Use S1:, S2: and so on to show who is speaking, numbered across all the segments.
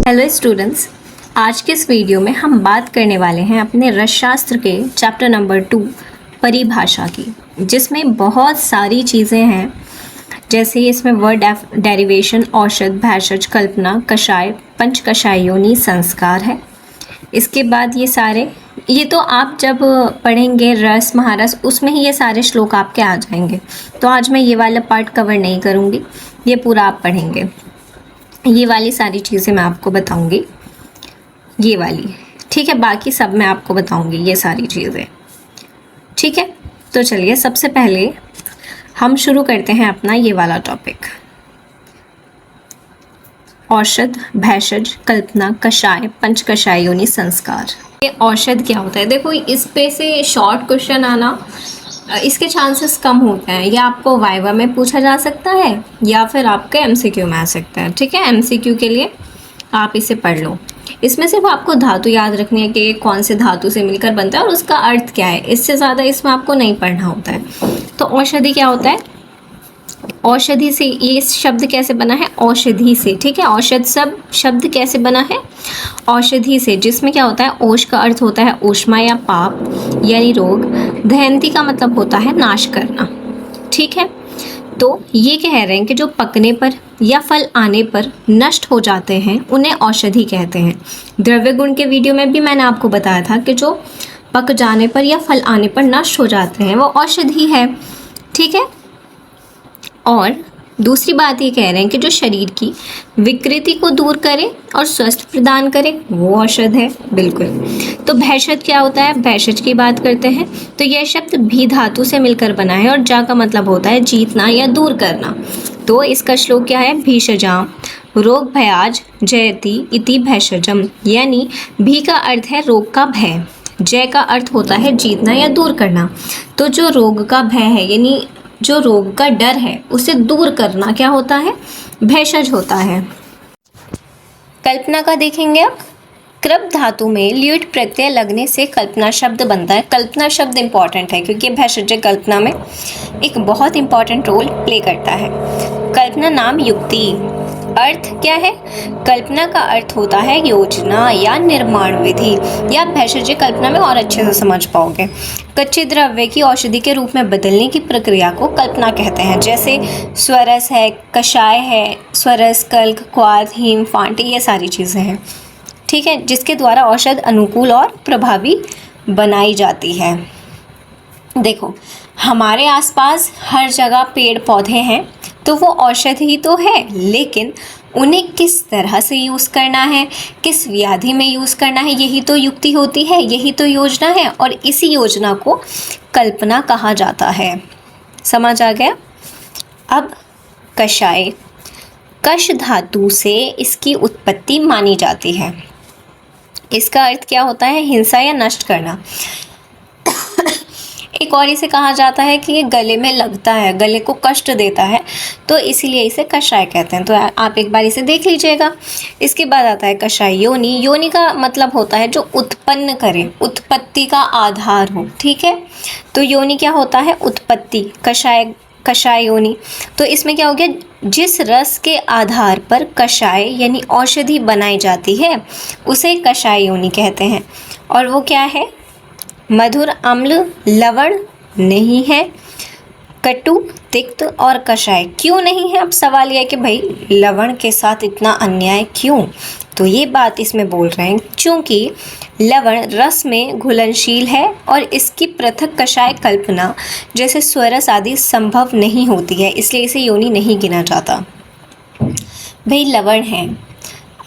S1: Hello students, आज के इस वीडियो में हम बात करने वाले हैं अपने रसशास्त्र के चैप्टर नंबर 2 परिभाषा की, जिसमें बहुत सारी चीज़ें हैं। जैसे इसमें वर्ड डेरिवेशन, औषध, भैषज, कल्पना, कषाय, पंचकषाय, योनि, संस्कार है। इसके बाद ये तो आप जब पढ़ेंगे रस महारस, उसमें ही ये सारे श्लोक आपके आ जाएंगे। तो आज मैं ये वाला पार्ट कवर नहीं करूँगी, ये पूरा आप पढ़ेंगे। ये वाली सारी चीज़ें मैं आपको बताऊंगी, ये वाली, ठीक है। बाकी सब मैं आपको बताऊंगी ये सारी चीज़ें, ठीक है। तो चलिए सबसे पहले हम शुरू करते हैं अपना ये वाला टॉपिक, औषध, भैषज, कल्पना, कषाय, पंचकषाय, योनि, संस्कार। ये औषध क्या होता है? देखो, इस पे से शॉर्ट क्वेश्चन आना इसके चांसेस कम होते हैं। या आपको वाइवा में पूछा जा सकता है या फिर आपके एमसीक्यू में आ सकता है, ठीक है। एमसीक्यू के लिए आप इसे पढ़ लो। इसमें सिर्फ आपको धातु याद रखनी है कि कौन से धातु से मिलकर बनता है और उसका अर्थ क्या है। इससे ज़्यादा इसमें आपको नहीं पढ़ना होता है। तो औषधि क्या होता है? औषधि से, ये शब्द कैसे बना है? औषधि से, ठीक है। औषध सब शब्द कैसे बना है? औषधि से, जिसमें क्या होता है? ओष का अर्थ होता है ऊष्मा या पाप यानी रोग। दहंती का मतलब होता है नाश करना, ठीक है। तो ये कह रहे हैं कि जो पकने पर या फल आने पर नष्ट हो जाते हैं उन्हें औषधि कहते हैं। द्रव्य गुण के वीडियो में भी मैंने आपको बताया था कि जो पक जाने पर या फल आने पर नष्ट हो जाते हैं वो औषधि है, ठीक है। और दूसरी बात ये कह रहे हैं कि जो शरीर की विकृति को दूर करे और स्वस्थ प्रदान करे वो औषध है, बिल्कुल। तो भैषज क्या होता है? भैषज की बात करते हैं तो यह शब्द भी धातु से मिलकर बना है और जा का मतलब होता है जीतना या दूर करना। तो इसका श्लोक क्या है? भीषजाम रोग भयाज जयति इति भैषजम, यानी भी का अर्थ है रोग का भय, जय का अर्थ होता है जीतना या दूर करना। तो जो रोग का भय है यानी जो रोग का डर है उसे दूर करना क्या होता है? भैषज होता है। कल्पना का देखेंगे अब। कृप धातु में ल्यूट प्रत्यय लगने से कल्पना शब्द बनता है। कल्पना शब्द इंपॉर्टेंट है क्योंकि भैषज कल्पना में एक बहुत इंपॉर्टेंट रोल प्ले करता है। कल्पना नाम युक्ति, अर्थ क्या है? कल्पना का अर्थ होता है योजना या निर्माण विधि। या भैषज कल्पना में और अच्छे से समझ पाओगे। कच्चे द्रव्य की औषधि के रूप में बदलने की प्रक्रिया को कल्पना कहते हैं। जैसे स्वरस है, कषाय है, स्वरस, कल्क, क्वाथ, हीम, फांटी, ये सारी चीज़ें हैं, ठीक है, जिसके द्वारा औषध अनुकूल और प्रभावी बनाई जाती है। देखो, हमारे आसपास हर जगह पेड़ पौधे हैं तो वो औषधि ही तो है, लेकिन उन्हें किस तरह से यूज़ करना है, किस व्याधि में यूज़ करना है, यही तो युक्ति होती है, यही तो योजना है। और इसी योजना को कल्पना कहा जाता है। समझ आ गया? अब कषाय, कष धातु से इसकी उत्पत्ति मानी जाती है। इसका अर्थ क्या होता है? हिंसा या नष्ट करना। एक और इसे कहा जाता है कि ये गले में लगता है, गले को कष्ट देता है, तो इसीलिए इसे कषाय कहते हैं। तो आप एक बार इसे देख लीजिएगा। इसके बाद आता है कषाय योनि। योनि का मतलब होता है जो उत्पन्न करे, उत्पत्ति का आधार हो, ठीक है। तो योनि क्या होता है? उत्पत्ति। कषाय योनि। तो इसमें क्या हो गया? जिस रस के आधार पर कषाय यानी औषधि बनाई जाती है उसे कषाय योनि कहते हैं। और वो क्या है? मधुर, अम्ल, लवण नहीं है, कटु, तिक्त और कषाय क्यों नहीं है? अब सवाल यह है कि भाई लवण के साथ इतना अन्याय क्यों? तो ये बात इसमें बोल रहे हैं क्योंकि लवण रस में घुलनशील है और इसकी पृथक कषाय कल्पना जैसे स्वरस आदि संभव नहीं होती है, इसलिए इसे योनि नहीं गिना जाता। भाई लवण है,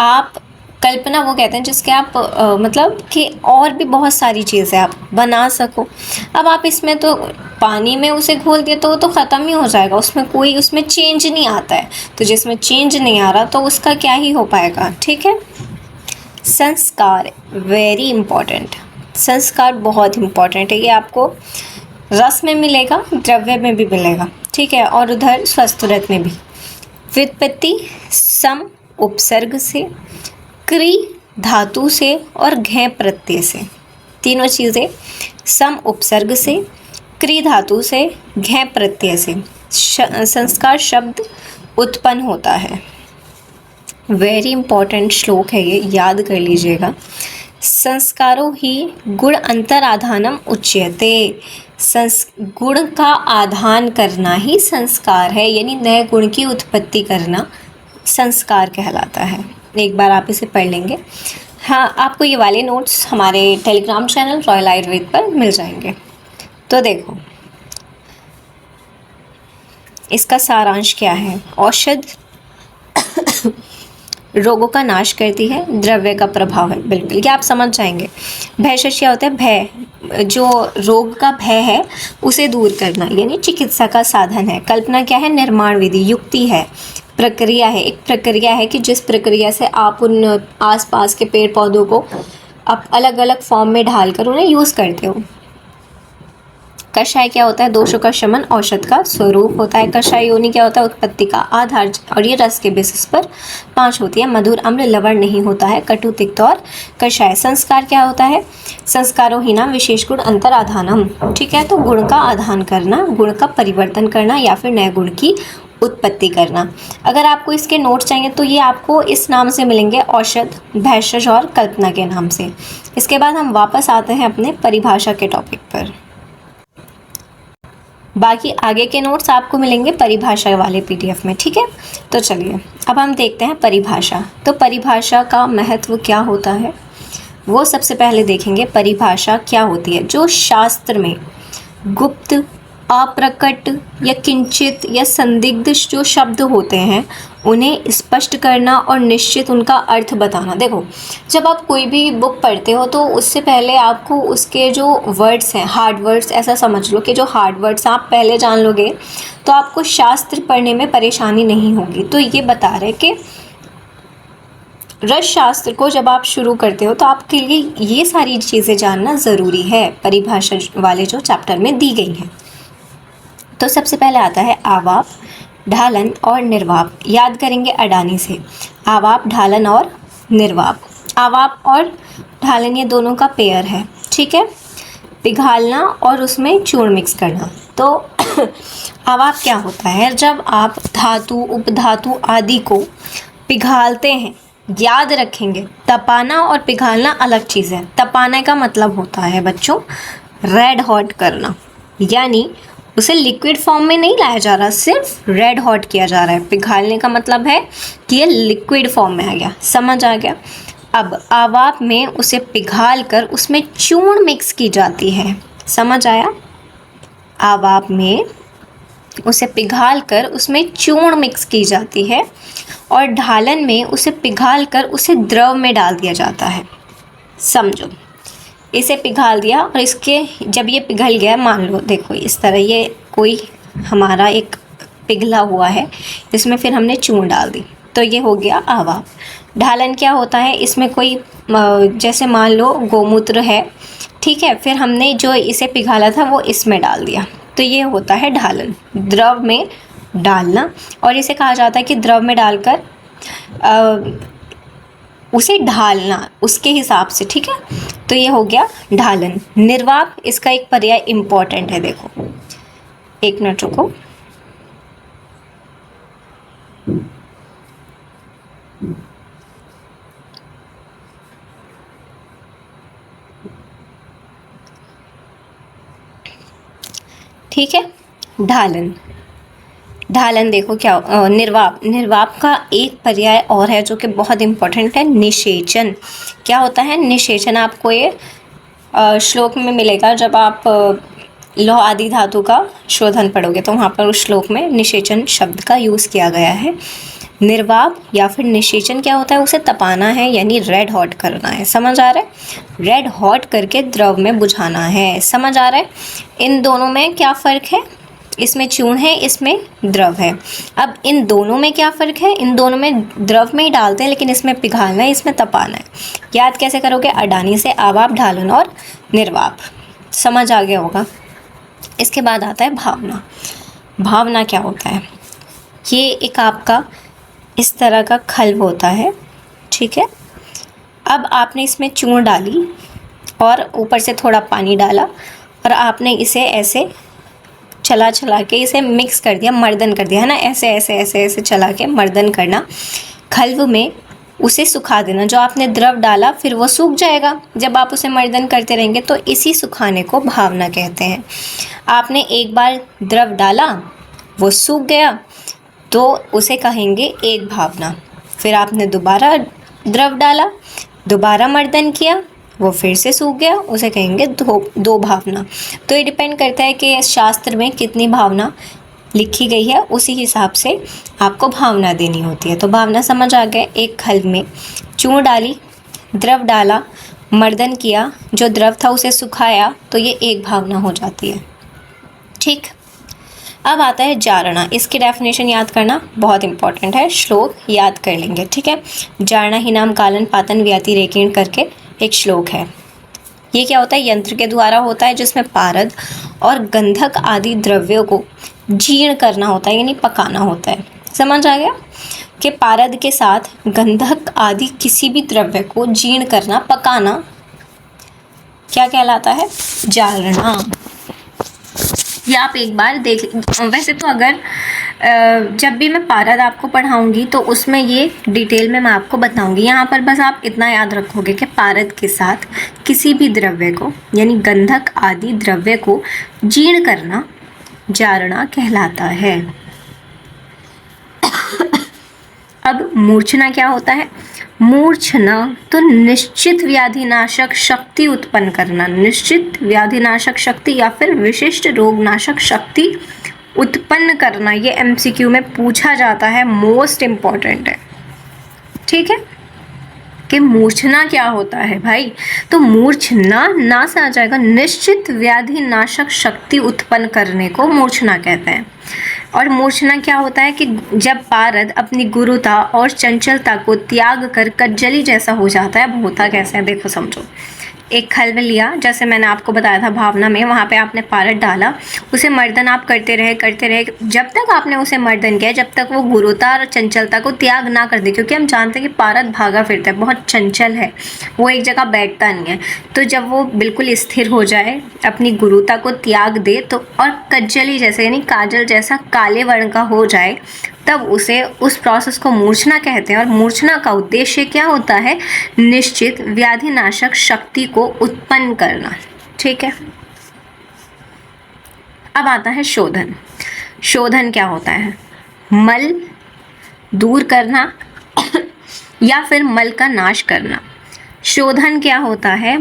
S1: आप कल्पना वो कहते हैं जिसके आप मतलब कि और भी बहुत सारी चीज़ें आप बना सको। अब आप इसमें तो पानी में उसे घोल दिए तो वो तो ख़त्म ही हो जाएगा, उसमें चेंज नहीं आता है। तो जिसमें चेंज नहीं आ रहा तो उसका क्या ही हो पाएगा, ठीक है। संस्कार वेरी इम्पॉर्टेंट, संस्कार बहुत इम्पॉर्टेंट है। ये आपको रस में मिलेगा, द्रव्य में भी मिलेगा, ठीक है, और उधर स्वस्थ में भी। व्युत्पत्ति सम उपसर्ग से, क्री धातु से और घै प्रत्यय से, तीनों चीज़ें सम उपसर्ग से, क्री धातु से, घै प्रत्यय से संस्कार शब्द उत्पन्न होता है। वेरी इंपॉर्टेंट श्लोक है ये, याद कर लीजिएगा। संस्कारो ही गुण अंतराधानम उच्यते। गुण का आधान करना ही संस्कार है, यानी नए गुण की उत्पत्ति करना संस्कार कहलाता है। एक बार आप इसे पढ़ लेंगे। हाँ, आपको ये वाले नोट्स हमारे टेलीग्राम चैनल रॉयल आयुर्वेद पर मिल जाएंगे। तो देखो इसका सारांश क्या है। औषध रोगों का नाश करती है, द्रव्य का प्रभाव है, बिल्कुल ये आप समझ जाएंगे। भयशय क्या होता है, भय, जो रोग का भय है उसे दूर करना, यानी चिकित्सा का साधन है। कल्पना क्या है, निर्माण विधि, युक्ति है, प्रक्रिया है, एक प्रक्रिया है कि जिस प्रक्रिया से आप उन आसपास के पेड़ पौधों को आप अलग अलग फॉर्म में ढालकर उन्हें यूज़ करते हो। कषाय क्या होता है, दोषों का शमन, औषध का स्वरूप होता है। कषाय योनि क्या होता है, उत्पत्ति का आधार, और ये रस के बेसिस पर 5 होती है। मधुर, अम्ल, लवण नहीं होता है, कटु, तिक्त और कषाय। संस्कार क्या होता है, संस्कारो ही नाम विशेष गुण अंतराधानम, ठीक है। तो गुण का आधान करना, गुण का परिवर्तन करना या फिर नए गुण की उत्पत्ति करना। अगर आपको इसके नोट्स चाहिए तो ये आपको इस नाम से मिलेंगे, औषध, भैषज और कल्पना के नाम से। इसके बाद हम वापस आते हैं अपने परिभाषा के टॉपिक पर। बाकी आगे के नोट्स आपको मिलेंगे परिभाषा वाले पीडीएफ में, ठीक है। तो चलिए अब हम देखते हैं परिभाषा। तो परिभाषा का महत्व क्या होता है वो सबसे पहले देखेंगे। परिभाषा क्या होती है, जो शास्त्र में गुप्त, अप्रकट या किंचित या संदिग्ध जो शब्द होते हैं उन्हें स्पष्ट करना और निश्चित उनका अर्थ बताना। देखो जब आप कोई भी बुक पढ़ते हो तो उससे पहले आपको उसके जो वर्ड्स हैं, हार्ड वर्ड्स, ऐसा समझ लो कि जो हार्ड वर्ड्स आप पहले जान लोगे तो आपको शास्त्र पढ़ने में परेशानी नहीं होगी। तो ये बता रहे कि रस शास्त्र को जब आप शुरू करते हो तो आपके लिए ये सारी चीज़ें जानना ज़रूरी है, परिभाषा वाले जो चैप्टर में दी गई हैं। तो सबसे पहले आता है आवाप, ढालन और निर्वाप। याद करेंगे अडानी से, आवाप, ढालन और निर्वाप। आवाप और ढालन ये दोनों का पेयर है, ठीक है। पिघालना और उसमें चूर्ण मिक्स करना। तो आवाप क्या होता है, जब आप धातु, उपधातु आदि को पिघालते हैं। याद रखेंगे तपाना और पिघालना अलग चीज़ है। तपाने का मतलब होता है बच्चों रेड हॉट करना, यानी उसे लिक्विड फॉर्म में नहीं लाया जा रहा, सिर्फ रेड हॉट किया जा रहा है। पिघालने का मतलब है कि ये लिक्विड फॉर्म में आ गया, समझ आ गया। अब आवाप में उसे पिघाल कर उसमें चूर्ण मिक्स की जाती है, समझ आया। आवाप में उसे पिघाल कर उसमें चूर्ण मिक्स की जाती है और ढालन में उसे पिघाल कर उसे द्रव में डाल दिया जाता है। समझो, इसे पिघाल दिया और इसके जब ये पिघल गया, मान लो देखो इस तरह ये कोई हमारा एक पिघला हुआ है, इसमें फिर हमने चूर्ण डाल दी तो ये हो गया आवाप। ढालन क्या होता है, इसमें कोई जैसे मान लो गोमूत्र है, ठीक है, फिर हमने जो इसे पिघाला था वो इसमें डाल दिया तो ये होता है ढालन, द्रव में डालना। और इसे कहा जाता है कि द्रव में डालकर उसे ढालना उसके हिसाब से, ठीक है। तो ये हो गया ढालन। निर्वाप इसका एक पर्याय इम्पॉर्टेंट है, देखो एक मिनट रुको। ठीक है, ढालन। ढालन देखो क्या, निर्वाप। निर्वाप का एक पर्याय और है जो कि बहुत इम्पोर्टेंट है, निषेचन। क्या होता है निषेचन, आपको ये श्लोक में मिलेगा जब आप लौह आदि धातु का शोधन पढ़ोगे तो वहाँ पर उस श्लोक में निषेचन शब्द का यूज़ किया गया है। निर्वाप या फिर निषेचन क्या होता है, उसे तपाना है यानी रेड हॉट करना है, समझ आ रहा है। रेड हॉट करके द्रव में बुझाना है, समझ आ रहा है। इन दोनों में क्या फ़र्क है, इसमें चूर्ण है, इसमें द्रव है। अब इन दोनों में क्या फ़र्क है, इन दोनों में द्रव में ही डालते हैं लेकिन इसमें पिघालना है, इसमें तपाना है। याद कैसे करोगे, अडानी से आवाप, ढालन और निर्वाप, समझ आ गया होगा। इसके बाद आता है भावना। भावना क्या होता है, ये एक आपका इस तरह का खल्व होता है, ठीक है। अब आपने इसमें चूर्ण डाली और ऊपर से थोड़ा पानी डाला और आपने इसे ऐसे चला के इसे मिक्स कर दिया, मर्दन कर दिया, है ना, ऐसे ऐसे ऐसे ऐसे चला के मर्दन करना। खल्व में उसे सुखा देना। जो आपने द्रव डाला फिर वो सूख जाएगा जब आप उसे मर्दन करते रहेंगे, तो इसी सुखाने को भावना कहते हैं। आपने एक बार द्रव डाला, वो सूख गया, तो उसे कहेंगे एक भावना। फिर आपने दोबारा द्रव डाला, दोबारा मर्दन किया, वो फिर से सूख गया, उसे कहेंगे दो भावना। तो ये डिपेंड करता है कि शास्त्र में कितनी भावना लिखी गई है, उसी हिसाब से आपको भावना देनी होती है। तो भावना समझ आ गए। एक खल में चूर्ण डाली, द्रव डाला, मर्दन किया, जो द्रव था उसे सुखाया, तो ये एक भावना हो जाती है। ठीक। अब आता है जारणा। इसकी डेफिनेशन याद करना बहुत इंपॉर्टेंट है, श्लोक याद कर लेंगे। ठीक है। जारणा ही नाम कालन पातन व्याति रेकीण करके एक श्लोक है। ये क्या होता है? यंत्र के द्वारा होता है, जिसमें पारद और गंधक आदि द्रव्यों को जीर्ण करना होता है, यानी पकाना होता है। समझ आ गया कि पारद के साथ गंधक आदि किसी भी द्रव्य को जीर्ण करना, पकाना क्या कहलाता है? जारणा। ये आप एक बार देख। वैसे तो अगर जब भी मैं पारद आपको पढ़ाऊंगी तो उसमें ये डिटेल में मैं आपको बताऊंगी। यहाँ पर बस आप इतना याद रखोगे कि पारद के साथ किसी भी द्रव्य को, यानी गंधक आदि द्रव्य को जीर्ण करना जारणा कहलाता है। अब मूर्छना क्या होता है? मूर्छना तो निश्चित व्याधिनाशक शक्ति उत्पन्न करना, निश्चित व्याधिनाशक शक्ति या फिर विशिष्ट रोगनाशक शक्ति उत्पन्न करना। ये एमसीक्यू में पूछा जाता है, मोस्ट इम्पॉर्टेंट है। ठीक है कि मूर्छना क्या होता है भाई? तो मूर्छना ना से आ जाएगा, निश्चित व्याधिनाशक शक्ति उत्पन्न करने को मूर्छना कहते हैं। और मूर्छना क्या होता है कि जब पारद अपनी गुरुता और चंचलता को त्याग कर कज्जली जैसा हो जाता है। अब होता कैसे है देखो, समझो। एक खल में लिया, जैसे मैंने आपको बताया था भावना में, वहाँ पे आपने पारद डाला, उसे मर्दन आप करते रहे, जब तक आपने उसे मर्दन किया, जब तक वो गुरुता और चंचलता को त्याग ना कर दे। क्योंकि हम जानते हैं कि पारद भागा फिरता है, बहुत चंचल है, वो एक जगह बैठता नहीं है। तो जब वो बिल्कुल स्थिर हो जाए, अपनी गुरुता को त्याग दे, तो और कज्जली जैसे यानी काजल जैसा काले वर्ण का हो जाए, तब उसे, उस प्रोसेस को मूर्छना कहते हैं। और मूर्छना का उद्देश्य क्या होता है? निश्चित व्याधिनाशक शक्ति को उत्पन्न करना। ठीक है। अब आता है शोधन। शोधन क्या होता है? मल दूर करना या फिर मल का नाश करना। शोधन क्या होता है?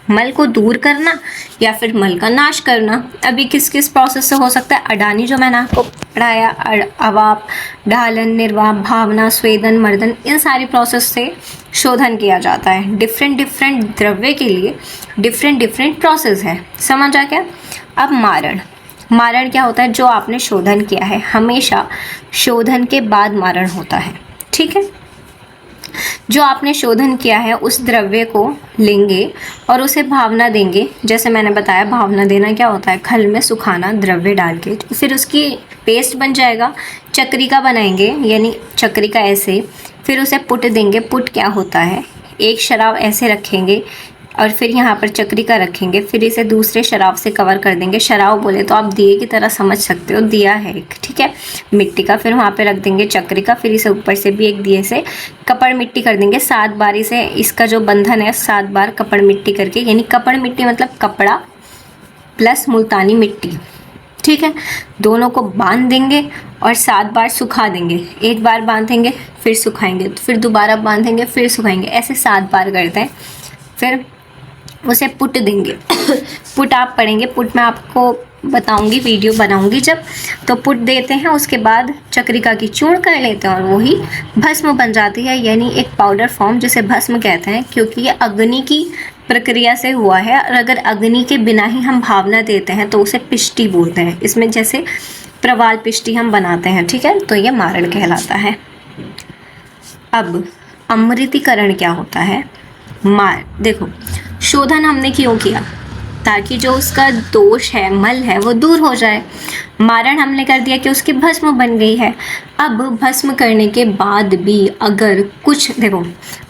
S1: मल को दूर करना या फिर मल का नाश करना। अभी किस किस प्रोसेस से हो सकता है? अडानी जो मैंने आपको पढ़ाया, अवाप, ढालन, निर्वाप, भावना, स्वेदन, मर्दन, इन सारी प्रोसेस से शोधन किया जाता है। डिफरेंट द्रव्य के लिए डिफरेंट प्रोसेस है। समझ आ गया? अब मारण। मारण क्या होता है? जो आपने शोधन किया है, हमेशा शोधन के बाद मारण होता है। ठीक है। जो आपने शोधन किया है उस द्रव्य को लेंगे और उसे भावना देंगे। जैसे मैंने बताया, भावना देना क्या होता है? खल में सुखाना द्रव्य डाल के, फिर उसकी पेस्ट बन जाएगा, चक्रिका बनाएंगे, यानी चक्रिका ऐसे, फिर उसे पुट देंगे। पुट क्या होता है? एक शराब ऐसे रखेंगे और फिर यहाँ पर चक्रिका रखेंगे, फिर इसे दूसरे शराब से कवर कर देंगे। शराब बोले तो आप दिए की तरह समझ सकते हो, दिया है एक, ठीक है, मिट्टी का। फिर वहाँ पे रख देंगे चक्रिका, फिर इसे ऊपर से भी एक दिए से कपड़ मिट्टी कर देंगे। 7 बार इसे, इसका जो बंधन है 7 बार कपड़ मिट्टी करके, यानी कपड़ मिट्टी मतलब कपड़ा प्लस मुल्तानी मिट्टी। ठीक है, दोनों को बांध देंगे और 7 बार सुखा देंगे। एक बार बांधेंगे फिर सुखाएंगे, फिर दोबारा बांधेंगे फिर सुखाएंगे, ऐसे 7 बार करते हैं। फिर उसे पुट देंगे। पुट आप पढ़ेंगे, पुट मैं आपको बताऊंगी, वीडियो बनाऊंगी जब, तो पुट देते हैं। उसके बाद चक्रिका की चूर्ण कर लेते हैं और वही भस्म बन जाती है, यानी एक पाउडर फॉर्म, जिसे भस्म कहते हैं, क्योंकि ये अग्नि की प्रक्रिया से हुआ है। और अगर अग्नि के बिना ही हम भावना देते हैं तो उसे पिष्टि बोलते हैं। इसमें जैसे प्रवाल पिष्टि हम बनाते हैं, ठीक है, तो ये मारण कहलाता है। अब अमृतीकरण क्या होता है? देखो, शोधन हमने क्यों किया? ताकि जो उसका दोष है, मल है, वो दूर हो जाए। मारण हमने कर दिया कि उसकी भस्म बन गई है। अब भस्म करने के बाद भी अगर कुछ, देखो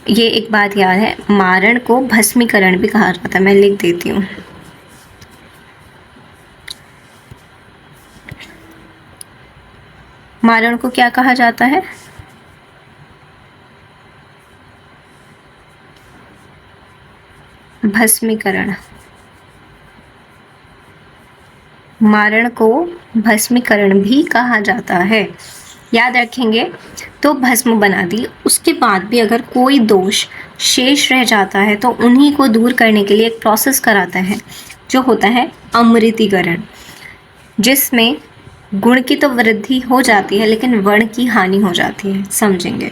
S1: ये एक बात याद है, मारण को भस्मीकरण भी कहा जाता है। मैं लिख देती हूँ, मारण को क्या कहा जाता है? भस्मीकरण, मारण को भस्मीकरण भी कहा जाता है। याद रखेंगे। तो भस्म बना दी, उसके बाद भी अगर कोई दोष शेष रह जाता है तो उन्हीं को दूर करने के लिए एक प्रोसेस कराता है जो होता है अमृतीकरण, जिसमें गुण की तो वृद्धि हो जाती है लेकिन वर्ण की हानि हो जाती है। समझेंगे।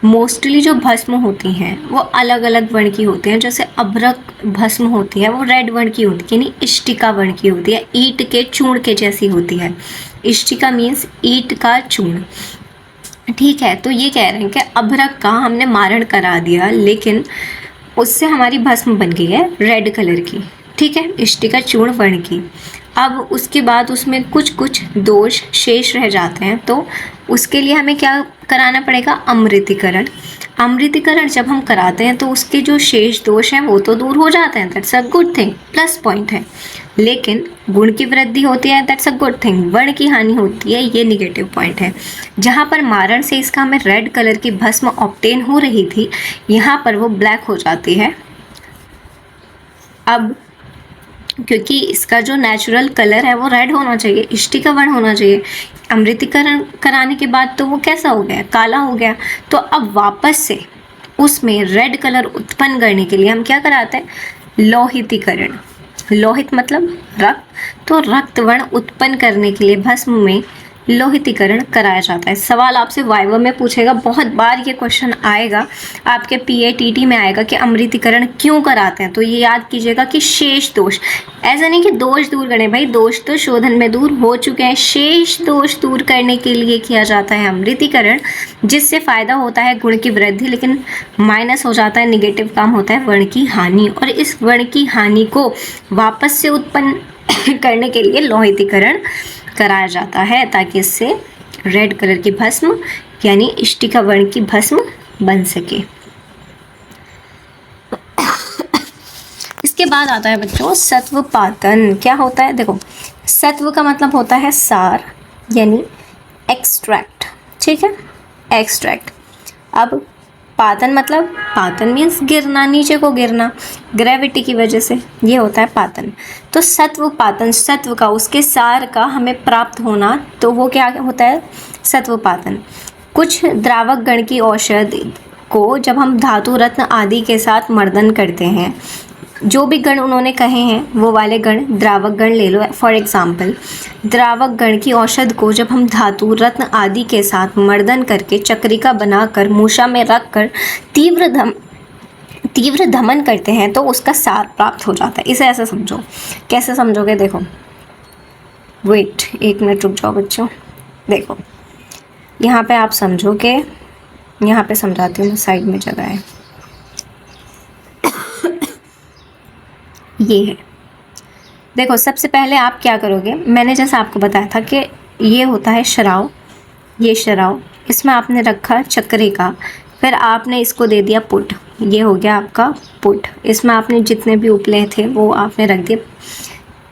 S1: मोस्टली जो भस्म होती हैं वो अलग अलग वर्ण की होती हैं। जैसे अभ्रक भस्म होती है वो रेड वर्ण की होती है, यानी इष्टिका वर्ण की होती है, ईंट के चूर्ण के जैसी होती है। इष्टिका मीन्स ईंट का चूर्ण, ठीक है। तो ये कह रहे हैं कि अभ्रक का हमने मारण करा दिया लेकिन उससे हमारी भस्म बन गई है रेड कलर की, ठीक है, इष्टिका चूर्ण वर्ण की। अब उसके बाद उसमें कुछ कुछ दोष शेष रह जाते हैं तो उसके लिए हमें क्या कराना पड़ेगा, अमृतीकरण। अमृतीकरण जब हम कराते हैं तो उसके जो शेष दोष हैं वो तो दूर हो जाते हैं, that's a good thing, plus point है। लेकिन गुण की वृद्धि होती है, दैट्स अ गुड थिंग। वर्ण की हानि होती है, ये निगेटिव पॉइंट है। जहाँ पर मारण से इसका हमें रेड कलर की भस्म ऑब्टेन हो रही थी, यहाँ पर वो ब्लैक हो जाती है। अब क्योंकि इसका जो नेचुरल कलर है वो रेड होना चाहिए, इष्टिका वर्ण होना चाहिए, अमृतीकरण कराने के बाद तो वो कैसा हो गया, काला हो गया। तो अब वापस से उसमें रेड कलर उत्पन्न करने के लिए हम क्या कराते हैं, लोहितीकरण। लोहित मतलब रक्त, तो रक्त वर्ण उत्पन्न करने के लिए भस्म में लोहितीकरण कराया जाता है। सवाल आपसे वाइवा में पूछेगा, बहुत बार ये क्वेश्चन आएगा, आपके PATT में आएगा कि अमृतीकरण क्यों कराते हैं। तो ये याद कीजिएगा कि शेष दोष, ऐसा नहीं कि दोष दूर करें, भाई दोष तो शोधन में दूर हो चुके हैं, शेष दोष दूर करने के लिए किया जाता है अमृतीकरण, जिससे फायदा होता है गुण की वृद्धि लेकिन माइनस हो जाता है, निगेटिव काम होता है वर्ण की हानि। और इस वर्ण की हानि को वापस से उत्पन्न करने के लिए लोहितीकरण कराया जाता है ताकि इससे रेड कलर की भस्म यानी इष्टिका वर्ण की भस्म बन सके। इसके बाद आता है बच्चों सत्वपातन। क्या होता है, देखो सत्व का मतलब होता है सार यानी एक्सट्रैक्ट, ठीक है, एक्सट्रैक्ट। अब पातन मतलब, पातन मीन्स गिरना, नीचे को गिरना, ग्रेविटी की वजह से, ये होता है पातन। तो सत्व पातन, सत्व का, उसके सार का हमें प्राप्त होना, तो वो क्या होता है, सत्व पातन। कुछ द्रावक गण की औषधि को जब हम धातु रत्न आदि के साथ मर्दन करते हैं, जो भी गण उन्होंने कहे हैं वो वाले गण, द्रावक गण ले लो फॉर एग्जाम्पल। द्रावक गण की औषध को जब हम धातु रत्न आदि के साथ मर्दन करके चक्रिका बनाकर मूषा में रख कर तीव्र धमन करते हैं तो उसका सार प्राप्त हो जाता है। इसे ऐसे समझो, कैसे समझोगे, देखो वेट एक मिनट रुक जाओ बच्चों, देखो यहाँ पे आप समझोगे, यहाँ पे समझाती हूँ, साइड में जगह है, ये है। देखो सबसे पहले आप क्या करोगे, मैंने जैसा आपको बताया था कि ये होता है शराव, ये शराव, इसमें आपने रखा चक्रे का, फिर आपने इसको दे दिया पुट, ये हो गया आपका पुट, इसमें आपने जितने भी उपले थे वो आपने रख दिए,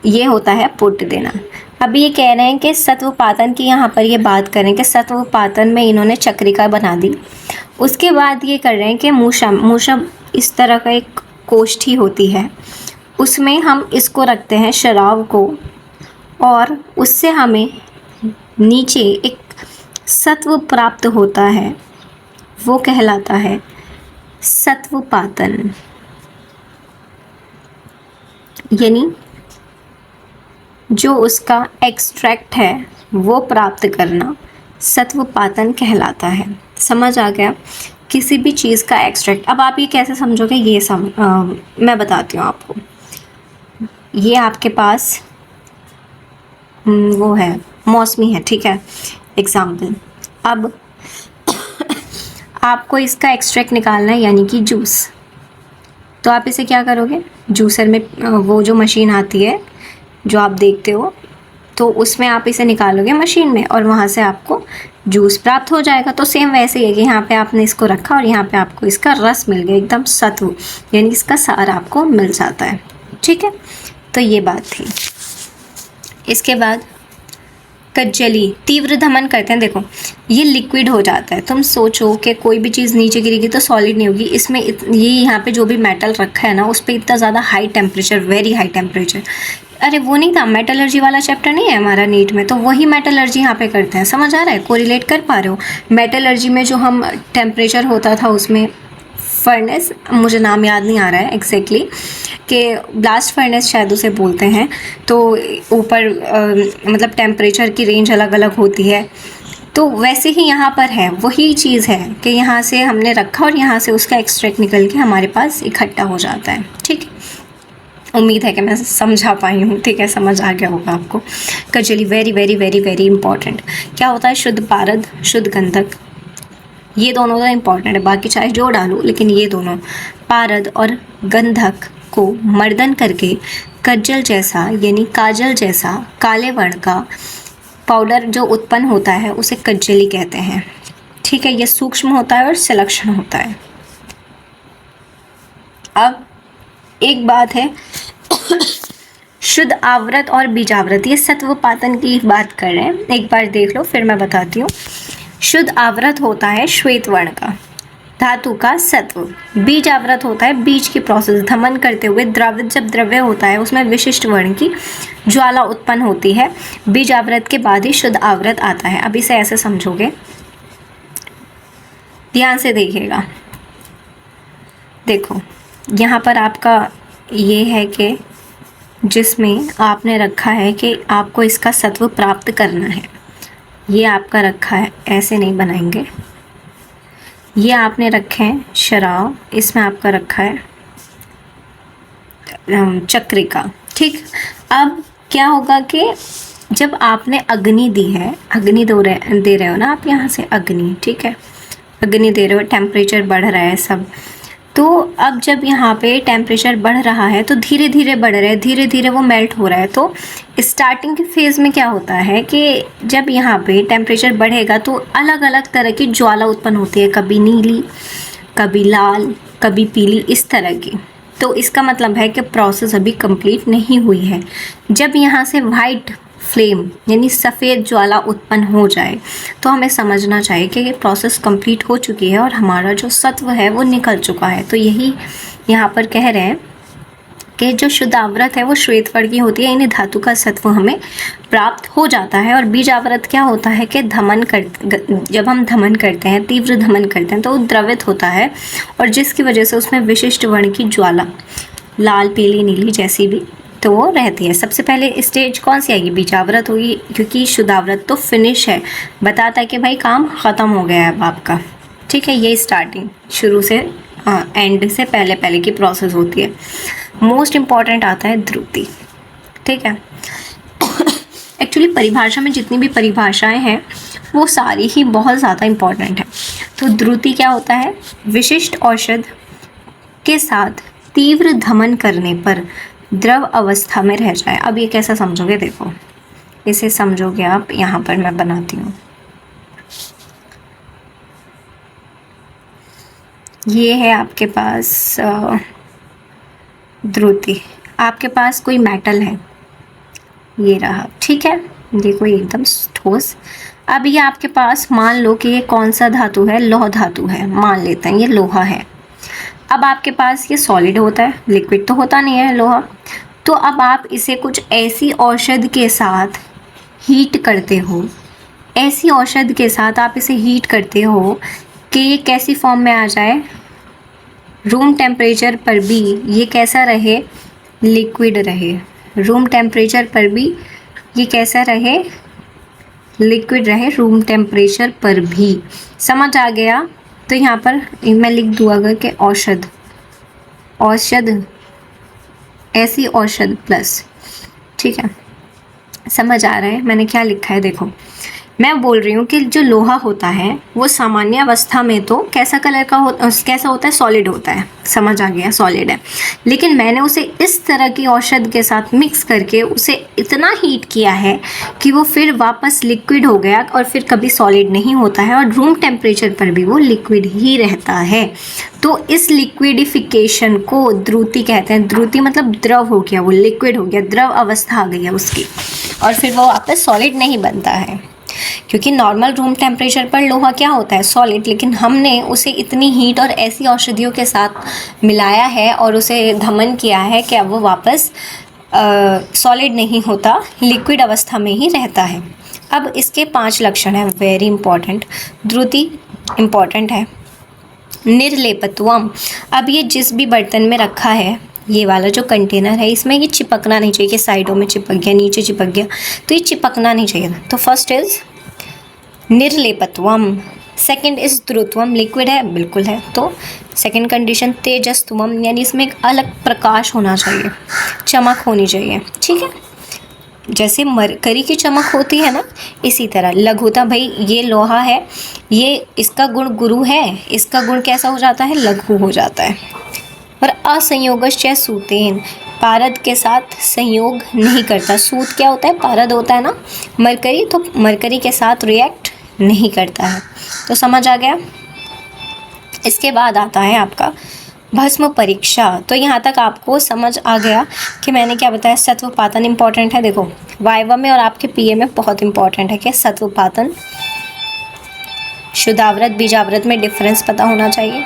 S1: ये होता है पुट देना। अभी ये कह रहे हैं कि सत्वपातन की, यहाँ पर ये बात करें कि सत्वपातन में इन्होंने चक्रिका बना दी। उसके बाद ये कर रहे हैं कि मूषा इस तरह का एक कोष्ठी होती है, उसमें हम इसको रखते हैं शराब को, और उससे हमें नीचे एक सत्व प्राप्त होता है, वो कहलाता है सत्वपातन, यानी जो उसका एक्सट्रैक्ट है वो प्राप्त करना सत्वपातन कहलाता है। समझ आ गया, किसी भी चीज़ का एक्सट्रैक्ट। अब आप ये कैसे समझोगे, ये मैं बताती हूँ आपको। ये आपके पास वो है, मौसमी है, ठीक है, एग्जाम्पल। अब आपको इसका एक्सट्रैक्ट निकालना है यानी कि जूस, तो आप इसे क्या करोगे, जूसर में वो जो मशीन आती है जो आप देखते हो, तो उसमें आप इसे निकालोगे मशीन में और वहाँ से आपको जूस प्राप्त हो जाएगा। तो सेम वैसे ही है कि यहाँ पे आपने इसको रखा और यहाँ पे आपको इसका रस मिल गया, एकदम सत्व, यानी इसका सार आपको मिल जाता है, ठीक है। तो ये बात थी। इसके बाद कज्जली, तीव्र धमन करते हैं। देखो ये लिक्विड हो जाता है। तुम सोचो कि कोई भी चीज़ नीचे गिरेगी तो सॉलिड नहीं होगी। इसमें ये यहाँ पे जो भी मेटल रखा है ना, उस पर इतना ज़्यादा high temperature, very high temperature. अरे वो नहीं था, मेटलर्जी वाला चैप्टर नहीं है हमारा नीट में, तो वही मेटलर्जी यहाँ पे करते हैं। समझ आ रहा है, कोरिलेट कर पा रहे हो? मेटलर्जी में जो हम टेम्परेचर होता था उसमें फर्नेस, मुझे नाम याद नहीं आ रहा है एग्जैक्टली, कि ब्लास्ट फर्नेस शायद उसे बोलते हैं। तो ऊपर मतलब टेम्परेचर की रेंज अलग अलग होती है। तो वैसे ही यहाँ पर है, वही चीज़ है कि यहाँ से हमने रखा और यहाँ से उसका एक्सट्रैक्ट निकल के हमारे पास इकट्ठा हो जाता है। ठीक है, उम्मीद है कि मैं समझा पाई हूँ। ठीक है, समझ आ गया होगा आपको। Kajli very very very very important. क्या होता है? शुद्ध पारद, शुद्ध गंधक, ये दोनों तो इम्पॉर्टेंट है, बाकी चाहे जो डालो, लेकिन ये दोनों पारद और गंधक को मर्दन करके कज्जल जैसा यानी काजल जैसा काले वर्ण का पाउडर जो उत्पन्न होता है उसे कज्जली कहते हैं। ठीक है, ये सूक्ष्म होता है और सुलक्षण होता है। अब एक बात है शुद्ध आवृत और बीजावृत, ये सत्वपातन की बात कर रहे हैं। एक बार देख लो फिर मैं बताती हूँ। शुद्ध आवृत होता है श्वेत वर्ण का धातु का सत्व। बीज आवृत होता है बीज की प्रोसेस, धमन करते हुए द्रवित जब द्रव्य होता है उसमें विशिष्ट वर्ण की ज्वाला उत्पन्न होती है। बीज आवृत के बाद ही शुद्ध आवृत आता है। अब इसे ऐसे समझोगे, ध्यान से देखिएगा। देखो यहाँ पर आपका ये है कि जिसमें आपने रखा है कि आपको इसका सत्व प्राप्त करना है, ये आपका रखा है, ऐसे नहीं बनाएंगे। ये आपने रखे हैं शराब, इसमें आपका रखा है चक्रिका। ठीक, अब क्या होगा कि जब आपने अग्नि दी है, अग्नि दे रहे हो ना आप यहाँ से अग्नि, ठीक है, अग्नि दे रहे हो, टेम्परेचर बढ़ रहा है सब। तो अब जब यहाँ पे टेम्परेचर बढ़ रहा है तो धीरे धीरे बढ़ रहा है, धीरे धीरे वो मेल्ट हो रहा है। तो स्टार्टिंग के फेज़ में क्या होता है कि जब यहाँ पे टेम्परेचर बढ़ेगा तो अलग अलग तरह की ज्वाला उत्पन्न होती है, कभी नीली, कभी लाल, कभी पीली, इस तरह की। तो इसका मतलब है कि प्रोसेस अभी कंप्लीट नहीं हुई है। जब यहाँ से वाइट फ्लेम यानी सफ़ेद ज्वाला उत्पन्न हो जाए तो हमें समझना चाहिए कि ये प्रोसेस कंप्लीट हो चुकी है और हमारा जो सत्व है वो निकल चुका है। तो यही यहाँ पर कह रहे हैं कि जो शुद्ध आवृत है वो श्वेत वर्ण की होती है, यानी धातु का सत्व हमें प्राप्त हो जाता है। और बीज आवृत क्या होता है कि जब हम धमन करते हैं, तीव्र धमन करते हैं, तो वो द्रवित होता है और जिसकी वजह से उसमें विशिष्ट वर्ण की ज्वाला लाल, पीली, नीली जैसी भी तो वो रहती है। सबसे पहले स्टेज कौन सी आएगी? बीजावृत होगी, क्योंकि शुद्धावृत तो फिनिश है, बताता है कि भाई काम ख़त्म हो गया है अब आपका। ठीक है, ये स्टार्टिंग शुरू से एंड से पहले पहले की प्रोसेस होती है। मोस्ट इम्पॉर्टेंट आता है ध्रुति। ठीक है, एक्चुअली परिभाषा में जितनी भी परिभाषाएं हैं वो सारी ही बहुत ज़्यादा इम्पॉर्टेंट है। तो ध्रुति क्या होता है? विशिष्ट औषध के साथ तीव्र धमन करने पर द्रव अवस्था में रह जाए। अब ये कैसा समझोगे? देखो इसे समझोगे आप, यहाँ पर मैं बनाती हूँ। ये है आपके पास ध्रुति, आपके पास कोई मेटल है, ये रहा, ठीक है, ये कोई एकदम ठोस। अब ये आपके पास मान लो कि ये कौन सा धातु है? लौह धातु है, मान लेते हैं ये लोहा है। अब आपके पास ये सॉलिड होता है, लिक्विड तो होता नहीं है लोहा। तो अब आप इसे कुछ ऐसी औषध के साथ हीट करते हो, ऐसी औषध के साथ आप इसे हीट करते हो कि ये कैसी फॉर्म में आ जाए? रूम टेम्परेचर पर भी ये कैसा रहे? लिक्विड रहे। रूम टेम्परेचर पर भी ये कैसा रहे? लिक्विड रहे, रूम टेम्परेचर पर भी। समझ आ गया? तो यहाँ पर मैं लिख दूँ अगर कि औषध, औषध, ऐसी औषध प्लस, ठीक है, समझ आ रहा है मैंने क्या लिखा है? देखो मैं बोल रही हूँ कि जो लोहा होता है वो सामान्य अवस्था में तो कैसा कलर का कैसा होता है, सॉलिड होता है, समझ आ गया, सॉलिड है। लेकिन मैंने उसे इस तरह की औषध के साथ मिक्स करके उसे इतना हीट किया है कि वो फिर वापस लिक्विड हो गया और फिर कभी सॉलिड नहीं होता है और रूम टेम्परेचर पर भी वो लिक्विड ही रहता है। तो इस लिक्विडिफिकेशन को द्रुति कहते हैं। द्रुति मतलब द्रव हो गया, वो लिक्विड हो गया, द्रव अवस्था आ गई है उसकी, और फिर वो वापस सॉलिड नहीं बनता है। क्योंकि नॉर्मल रूम टेम्परेचर पर लोहा क्या होता है, सॉलिड, लेकिन हमने उसे इतनी हीट और ऐसी औषधियों के साथ मिलाया है और उसे धमन किया है कि अब वो वापस सॉलिड नहीं होता, लिक्विड अवस्था में ही रहता है। अब इसके 5 लक्षण हैं, वेरी इंपॉर्टेंट। द्रुति इंपॉर्टेंट है। निर्लेपत्वम, अब ये जिस भी बर्तन में रखा है, ये वाला जो कंटेनर है, इसमें ये चिपकना नहीं चाहिए कि साइडों में चिपक गया, नीचे चिपक गया, तो ये चिपकना नहीं चाहिए। तो फर्स्ट इज निर्लेपत्वम, सेकंड इज द्रुत्वम, लिक्विड है, बिल्कुल है। तो सेकंड कंडीशन तेजस्तुवम, यानी इसमें एक अलग प्रकाश होना चाहिए, चमक होनी चाहिए, ठीक है, जैसे मरकरी की चमक होती है ना, इसी तरह। लघुता, भाई ये लोहा है, ये इसका गुण गुरु है, इसका गुण कैसा हो जाता है, लघु हो जाता है। और असंयोगश्च सूतेन, पारद के साथ संयोग नहीं करता। सूत क्या होता है, पारद होता है ना मरकरी, तो मरकरी के साथ रिएक्ट नहीं करता है। तो समझ आ गया। इसके बाद आता है आपका भस्म परीक्षा। तो यहाँ तक आपको समझ आ गया कि मैंने क्या बताया, सत्वपातन इंपॉर्टेंट है। देखो वाइवा में और आपके पीए में बहुत इंपॉर्टेंट है कि सत्वपातन, शुद्धाव्रत बीजाव्रत में डिफरेंस पता होना चाहिए।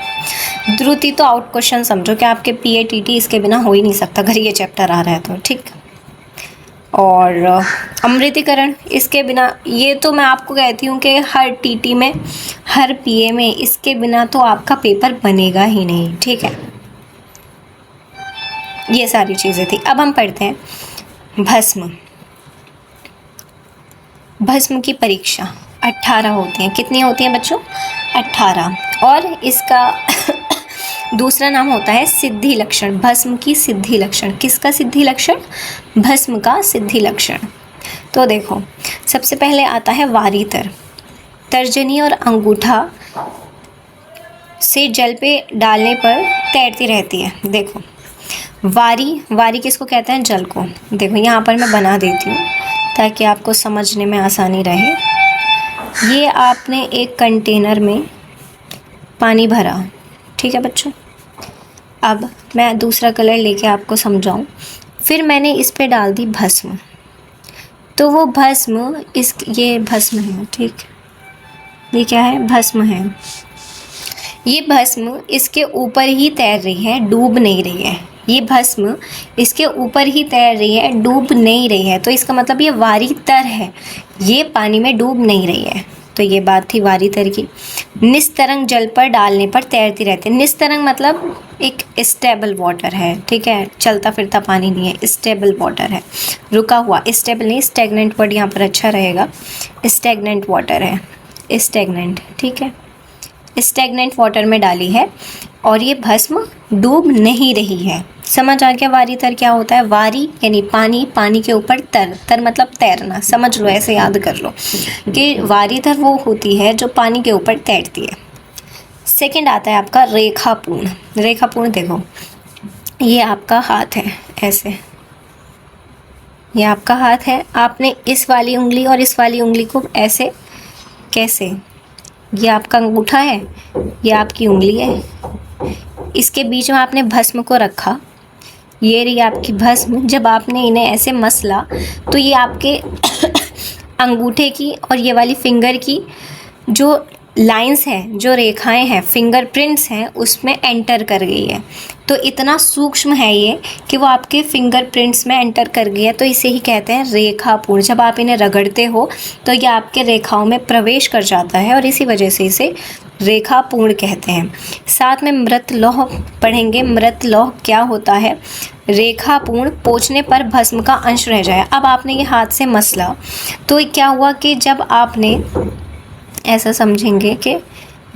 S1: द्रुति तो आउट क्वेश्चन समझो कि आपके पीए टीटी इसके बिना हो ही नहीं सकता, अगर ये चैप्टर आ रहा है तो, ठीक। और अमृतीकरण, इसके बिना, ये तो मैं आपको कहती हूँ कि हर टीटी में, हर पीए में इसके बिना तो आपका पेपर बनेगा ही नहीं, ठीक है। ये सारी चीज़ें थी। अब हम पढ़ते हैं भस्म। भस्म की परीक्षा 18 होती हैं। कितनी होती हैं बच्चों, 18। और इसका दूसरा नाम होता है सिद्धि लक्षण। भस्म की सिद्धि लक्षण। किसका सिद्धि लक्षण, भस्म का सिद्धि लक्षण। तो देखो सबसे पहले आता है वारीतर। तर्जनी और अंगूठा से जल पे डालने पर तैरती रहती है। देखो वारी किसको कहते हैं, जल को। देखो यहाँ पर मैं बना देती हूँ ताकि आपको समझने में आसानी रहे। ये आपने एक कंटेनर में पानी भरा, ठीक है बच्चों। अब मैं दूसरा कलर लेके आपको समझाऊं। फिर मैंने इस पे डाल दी भस्म, तो वो भस्म ये भस्म है, ठीक, ये क्या है, भस्म है। ये भस्म इसके ऊपर ही तैर रही है, डूब नहीं रही है। ये भस्म इसके ऊपर ही तैर रही है, डूब नहीं रही है। तो इसका मतलब ये वारीतर है, ये पानी में डूब नहीं रही है। तो ये बात थी वारीतर की। निस्तरंग जल पर डालने पर तैरती रहती है। निस्तरंग मतलब एक स्टेबल वाटर है, ठीक है, चलता फिरता पानी नहीं है, स्टेबल वाटर है, रुका हुआ। स्टेबल नहीं, स्टेगनेंट वर्ड यहाँ पर अच्छा रहेगा। स्टेगनेंट वाटर है, स्टेगनेंट, ठीक है, स्टेगनेंट वाटर में डाली है और ये भस्म डूब नहीं रही है। समझ आ गया वारीतर क्या होता है। वारी यानी पानी, पानी के ऊपर तर मतलब तैरना, समझ लो, ऐसे याद कर लो कि वारीतर वो होती है जो पानी के ऊपर तैरती है। सेकंड आता है आपका रेखापूर्ण। रेखापूर्ण देखो ये आपका हाथ है, ऐसे, ये आपका हाथ है। आपने इस वाली उंगली और इस वाली उंगली को ऐसे, कैसे, ये आपका अंगूठा है, ये आपकी उंगली है, इसके बीच में आपने भस्म को रखा, ये रही आपकी भस्म। जब आपने इन्हें ऐसे मसला तो ये आपके अंगूठे की और ये वाली फिंगर की जो लाइंस हैं, जो रेखाएं हैं, फिंगरप्रिंट्स हैं, उसमें एंटर कर गई है। तो इतना सूक्ष्म है ये कि वो आपके फिंगरप्रिंट्स में एंटर कर गई है। तो इसे ही कहते हैं रेखापूर्ण। जब आप इन्हें रगड़ते हो तो ये आपके रेखाओं में प्रवेश कर जाता है और इसी वजह से इसे रेखापूर्ण कहते हैं। साथ में मृत लौह पढ़ेंगे। मृत लौह क्या होता है, रेखापूर्ण पोंछने पर भस्म का अंश रह जाए। अब आपने ये हाथ से मसला तो क्या हुआ कि जब आपने ऐसा समझेंगे कि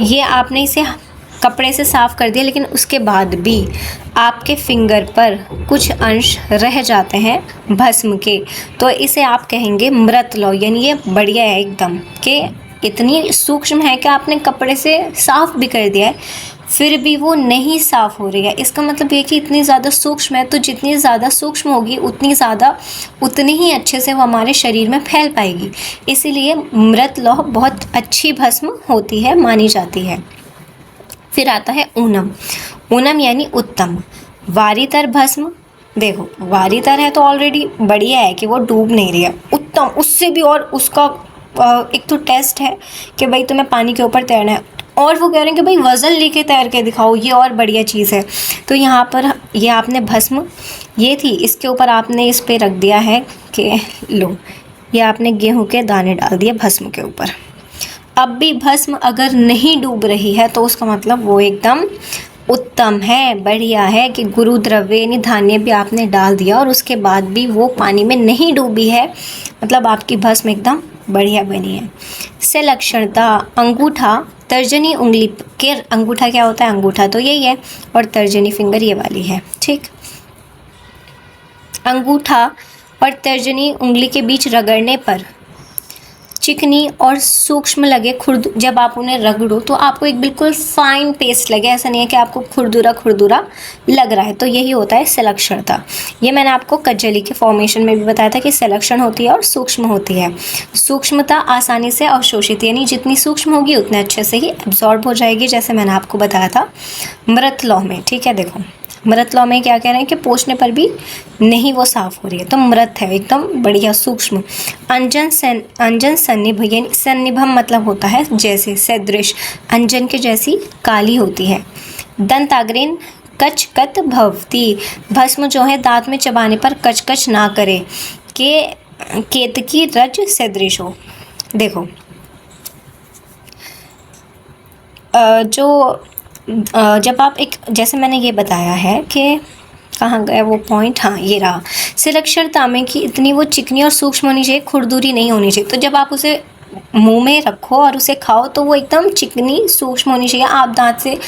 S1: ये आपने इसे कपड़े से साफ़ कर दिया, लेकिन उसके बाद भी आपके फिंगर पर कुछ अंश रह जाते हैं भस्म के, तो इसे आप कहेंगे मृत लौह। यानी ये बढ़िया है एकदम, कि इतनी सूक्ष्म है कि आपने कपड़े से साफ़ भी कर दिया है फिर भी वो नहीं साफ़ हो रही है। इसका मतलब ये कि इतनी ज़्यादा सूक्ष्म है, तो जितनी ज़्यादा सूक्ष्म होगी उतनी ही अच्छे से वो हमारे शरीर में फैल पाएगी। इसीलिए मृत लौह बहुत अच्छी भस्म होती है, मानी जाती है। फिर आता है ऊनम। ऊनम यानी उत्तम। वारितर भस्म, देखो वारितर है तो ऑलरेडी बढ़िया है कि वो डूब नहीं रही है। उत्तम उससे भी, और उसका एक तो टेस्ट है कि भाई तुम्हें पानी के ऊपर तैरना है, और वो कह रहे हैं कि भाई वज़न लेके तैर के दिखाओ, ये और बढ़िया चीज़ है। तो यहाँ पर ये आपने भस्म ये थी, इसके ऊपर आपने इस पे रख दिया है कि लो, ये आपने गेहूं के दाने डाल दिए भस्म के ऊपर। अब भी भस्म अगर नहीं डूब रही है तो उसका मतलब वो एकदम उत्तम है, बढ़िया है, कि गुरु द्रव्य यानी धान्य भी आपने डाल दिया और उसके बाद भी वो पानी में नहीं डूबी है, मतलब आपकी भस्म एकदम बढ़िया बनी है। से लक्षणता, अंगूठा तर्जनी उंगली के, अंगूठा क्या होता है, अंगूठा तो यही है, और तर्जनी फिंगर ये वाली है, ठीक। अंगूठा और तर्जनी उंगली के बीच रगड़ने पर चिकनी और सूक्ष्म लगे खुरद, जब आप उन्हें रगड़ो तो आपको एक बिल्कुल फाइन पेस्ट लगे, ऐसा नहीं है कि आपको खुरदुरा खुरदुरा लग रहा है, तो यही होता है सलक्षणता। ये मैंने आपको कज्जली के फॉर्मेशन में भी बताया था कि सलक्षण होती है और सूक्ष्म होती है। सूक्ष्मता आसानी से अवशोषित, यानी जितनी सूक्ष्म होगी उतने अच्छे से ही एब्जॉर्ब हो जाएगी, जैसे मैंने आपको बताया था मृत लौह में, ठीक है। देखो मृत लौह में क्या कह रहे हैं कि पोंछने पर भी नहीं वो साफ हो रही है, तो मृत है एकदम बढ़िया सूक्ष्म। अंजन सन्निभ, यानी सन्निभम मतलब होता है जैसे, सदृश, अंजन के जैसी काली होती है। दंताग्रेन कचकत भवती, भस्म जो है दांत में चबाने पर कचकच ना करे, के केतकी रज सदृश हो। देखो जब आप एक, जैसे मैंने ये बताया है कि कहाँ गया वो पॉइंट, हाँ ये रहा, सिलक्षणता में कि इतनी वो चिकनी और सूक्ष्म होनी चाहिए, खुरदुरी नहीं होनी चाहिए। तो जब आप उसे मुंह में रखो और उसे खाओ तो वो एकदम चिकनी सूक्ष्म होनी चाहिए। आप दांत से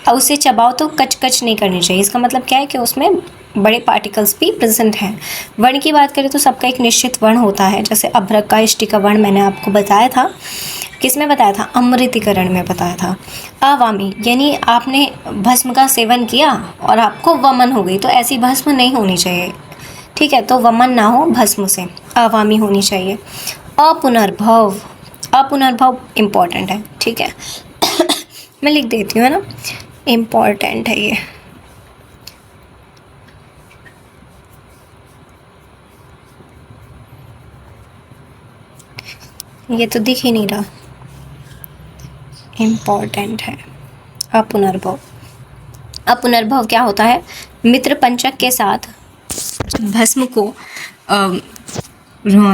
S1: उसे चबाओ तो कच नहीं करनी चाहिए। इसका मतलब क्या है कि उसमें बड़े पार्टिकल्स भी प्रेजेंट हैं। वर्ण की बात करें तो सबका एक निश्चित वर्ण होता है, जैसे अभ्रक का इष्टि का वर्ण मैंने आपको बताया था, किस में बताया था, अमृतिकरण में बताया था। अवामी यानी आपने भस्म का सेवन किया और आपको वमन हो गई, तो ऐसी भस्म नहीं होनी चाहिए, ठीक है। तो वमन ना हो भस्म से, अवामी होनी चाहिए। अपुनर्भव, अपुनर्भव इम्पॉर्टेंट है, ठीक है। मैं लिख देती हूँ, है ना, इम्पॉर्टेंट है ये। ये तो दिख ही नहीं रहा, इम्पॉर्टेंट है। अपुनर्भव, अपुनर्भव क्या होता है, मित्र पंचक के साथ भस्म को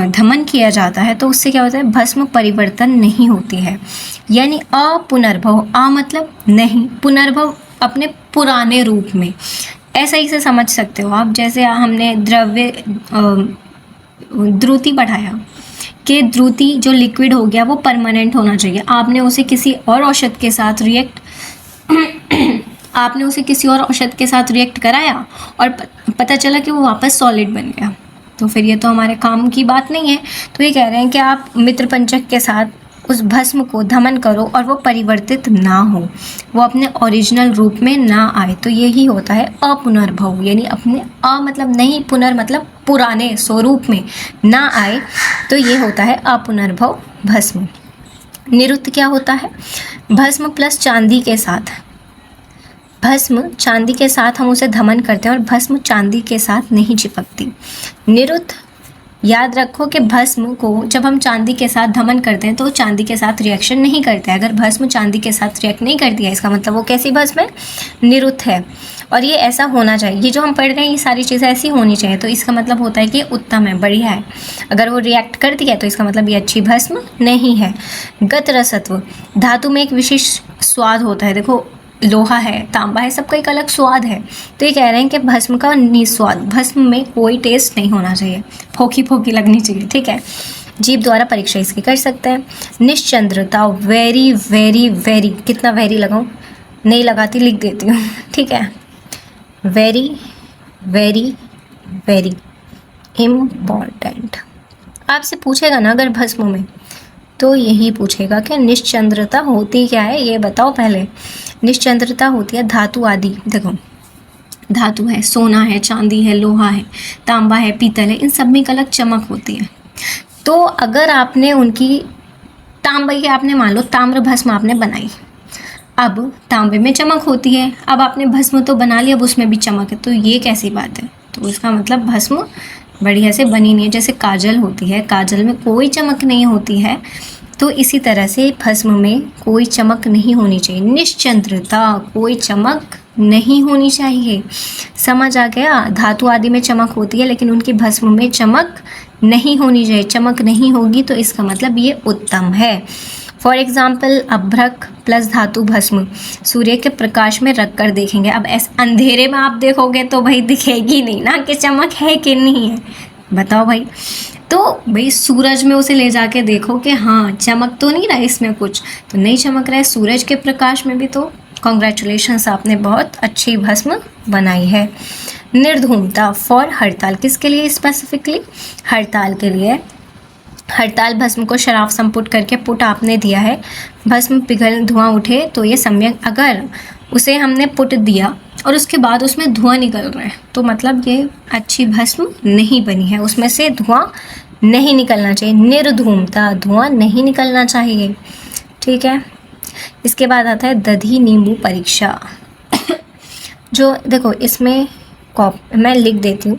S1: धमन किया जाता है तो उससे क्या होता है, भस्म परिवर्तन नहीं होती है, यानी अपुनर्भव। आ मतलब नहीं, पुनर्भव अपने पुराने रूप में, ऐसा ही से समझ सकते हो आप। जैसे हमने द्रव्य द्रुति बढ़ाया कि द्रुति जो लिक्विड हो गया वो परमानेंट होना चाहिए, आपने उसे किसी और औषध के साथ आपने उसे किसी और औषध के साथ रिएक्ट कराया और पता चला कि वो वापस सॉलिड बन गया, तो फिर ये तो हमारे काम की बात नहीं है। तो ये कह रहे हैं कि आप मित्र पंचक के साथ उस भस्म को धमन करो और वो परिवर्तित ना हो, वो अपने ओरिजिनल रूप में ना आए, तो यही होता है अपुनर्भव। यानी अपने मतलब नहीं, पुनर् मतलब पुराने स्वरूप में ना आए, तो ये होता है अपुनर्भव भस्म। निरुक्त क्या होता है, भस्म प्लस चांदी के साथ, भस्म चांदी के साथ हम उसे धमन करते हैं और भस्म चांदी के साथ नहीं चिपकती। निरुक्त याद रखो कि भस्म को जब हम चांदी के साथ धमन करते हैं तो चांदी के साथ रिएक्शन नहीं करता है। अगर भस्म चांदी के साथ रिएक्ट नहीं करती है, इसका मतलब वो कैसी भस्म है, निरुक्त है। और ये ऐसा होना चाहिए, ये जो हम पढ़ रहे हैं ये सारी चीज़ें ऐसी होनी चाहिए, तो इसका मतलब होता है कि उत्तम है, बढ़िया है। अगर वो रिएक्ट करती है तो इसका मतलब ये अच्छी भस्म नहीं है। गत रसत्व, धातु में एक विशेष स्वाद होता है। देखो लोहा है, तांबा है, सबका एक अलग स्वाद है, तो ये कह रहे हैं कि भस्म का निस्वाद, भस्म में कोई टेस्ट नहीं होना चाहिए, फोकी फोकी लगनी चाहिए, ठीक है। जीभ द्वारा परीक्षा इसकी कर सकते हैं। निश्चंद्रता, वेरी वेरी वेरी, कितना वेरी लगाऊं, नहीं लगाती, लिख देती हूँ, ठीक है। Very very very important. आपसे पूछेगा ना अगर भस्म में, तो यही पूछेगा कि निश्चंद्रता होती क्या है, ये बताओ पहले। निश्चंद्रता होती है धातु आदि, देखो धातु है, सोना है, चांदी है, लोहा है, तांबा है, पीतल है, इन सब में एक अलग चमक होती है। तो अगर आपने उनकी तांबे की आपने मान लो ताम्र भस्म आपने बनाई, अब तांबे में चमक होती है, अब आपने भस्म तो बना लिया, अब उसमें भी चमक है, तो ये कैसी बात है। तो इसका मतलब भस्म बढ़िया से बनी नहीं है। जैसे काजल होती है, काजल में कोई चमक नहीं होती है, तो इसी तरह से भस्म में कोई चमक नहीं होनी चाहिए। निश्चंद्रता, कोई चमक नहीं होनी चाहिए। समझ आ गया। धातु आदि में चमक होती है लेकिन उनकी भस्म में चमक नहीं होनी चाहिए। चमक नहीं होगी तो इसका मतलब ये उत्तम है। फॉर एग्जाम्पल अभ्रक प्लस धातु भस्म सूर्य के प्रकाश में रख कर देखेंगे। अब ऐसे अंधेरे में आप देखोगे तो भाई दिखेगी नहीं ना कि चमक है कि नहीं है, बताओ भाई। तो भाई सूरज में उसे ले जाके देखो कि हाँ चमक तो नहीं रहा इसमें कुछ, तो नहीं चमक रहा है। सूरज के प्रकाश में भी तो कॉन्ग्रेचुलेशंस, आपने बहुत अच्छी भस्म बनाई है। निर्धूमता फॉर हड़ताल, किसके लिए स्पेसिफिकली? हड़ताल के लिए। हड़ताल भस्म को शराब संपुट करके पुट आपने दिया है, भस्म पिघल धुआं उठे तो ये सम्यक। अगर उसे हमने पुट दिया और उसके बाद उसमें धुआं निकल रहा है तो मतलब ये अच्छी भस्म नहीं बनी है, उसमें से धुआं नहीं निकलना चाहिए। निर्धूमता, धुआं नहीं निकलना चाहिए, ठीक है। इसके बाद आता है दधी नींबू परीक्षा। जो देखो इसमें मैं लिख देती हूँ,